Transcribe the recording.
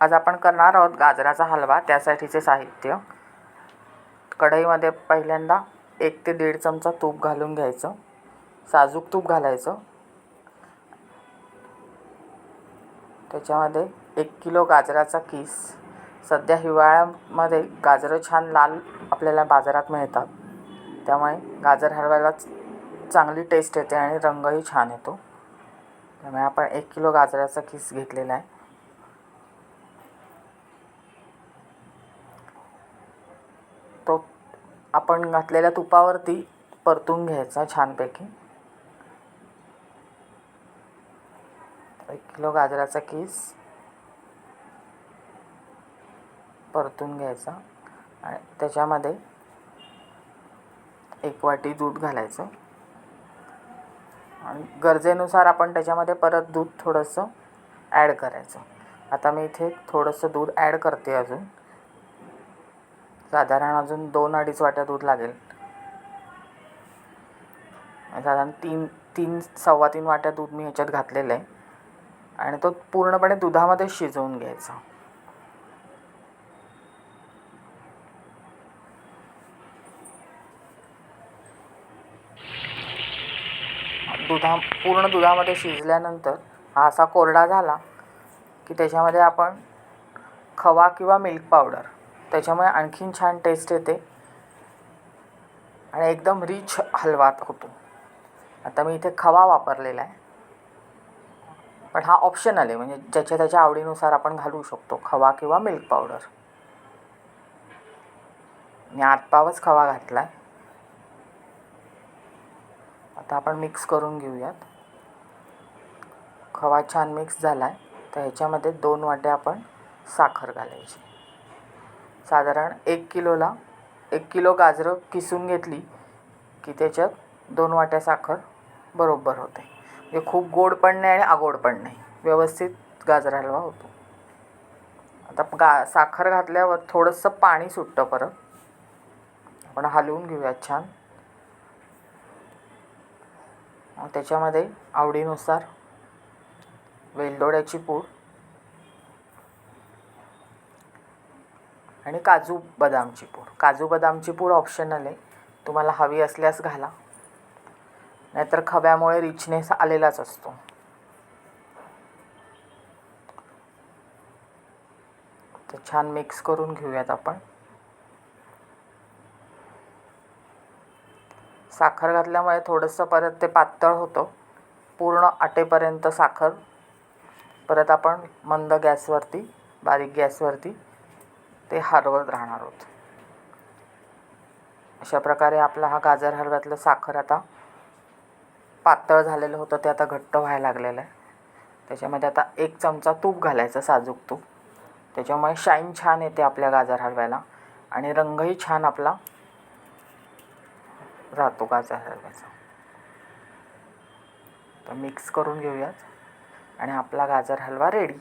आज आपण करणार आहोत गाजराचा हलवा। त्यासाठीचे साहित्य: कढईमध्ये पहिल्यांदा 1 ते 1.5 चमचा तूप घालून घ्यायचं। साजूक तूप घालायचं। त्याच्यामध्ये 1 किलो गाजराचा किस। सध्या हिवाळ्यामध्ये गाजरं छान लाल आपल्याला बाजारात मिळतात, त्यामुळे गाजर हलव्याला चांगली टेस्ट येते आणि रंगही छान येतो। त्यामुळे आपण 1 किलो गाजराचा किस घेतलेला आहे। तो आपण घातलेल्या तुपावरती परतून घ्यायचा छानपैकी। 1 किलो गाजराचा किस परतून घ्यायचा आणि त्याच्यामध्ये 1 वाटी दूध घालायचं आणि गरजेनुसार आपण त्याच्यामध्ये परत दूध थोडंसं ॲड करायचं। आता मी इथे थोडंसं दूध ॲड करते। साधारण अजून 2-2.5 वाट्या दूध लागेल। साधारण 3-3 वाट्या दूध मी ह्याच्यात घातलेलं आहे आणि तो पूर्णपणे दुधामध्ये शिजवून घ्यायचा। पूर्ण दुधामध्ये शिजल्यानंतर हा असा कोरडा झाला की त्याच्यामध्ये आपण खवा किंवा मिल्क पावडर, त्याच्यामुळे आणखीन छान टेस्ट येते आणि एकदम रिच हलवा होतो। आता मी इथे खवा वापरलेला आहे, पण हा ऑप्शनल आहे, म्हणजे ज्याच्या त्याच्या आवडीनुसार आपण घालू शकतो खवा किंवा मिल्क पावडर। मी आतपावच खवा घातला आहे। आता आपण मिक्स करून घेऊयात। खवा छान मिक्स झाला आहे, तर ह्याच्यामध्ये 2 वाट्या आपण साखर घालायची। साधारण 1 किलो गाजरं किसून घेतली की त्याच्यात 2 वाट्या साखर बरोबर होते। म्हणजे खूप गोड पण नाही आणि आगोड पण नाही, व्यवस्थित गाजर हलवा होतो। आता साखर घातल्यावर थोडंसं पाणी सुटतं, परत आपण हलवून घेऊयात छान। त्याच्यामध्ये आवडीनुसार वेलदोड्याची पूड आणि काजू बदामची पूड ऑप्शनल आहे, तुम्हाला हवी असल्यास घाला, नाहीतर खव्यामुळे रिचनेस आलेलाच असतो। तर छान मिक्स करून घेऊयात आपण। साखर घातल्यामुळे थोडंसं परत ते पातळ होतं। पूर्ण आटेपर्यंत साखर परत आपण मंद गॅसवरती, बारीक गॅसवरती ते हलवत राहणार आहोत। अशा प्रकारे आपला हा गाजर हलव्यातलं साखर आता पातळ झालेलं होतं, ते आता घट्ट व्हायला लागलेलं आहे। त्याच्यामध्ये आता 1 चमचा तूप घालायचं, साजूक तूप। त्याच्यामुळे शाईन छान येते आपल्या गाजर हलव्याला आणि रंगही छान आपला राहतो गाजर हलव्याचा। तर मिक्स करून घेऊयात आणि आपला गाजर हलवा रेडी।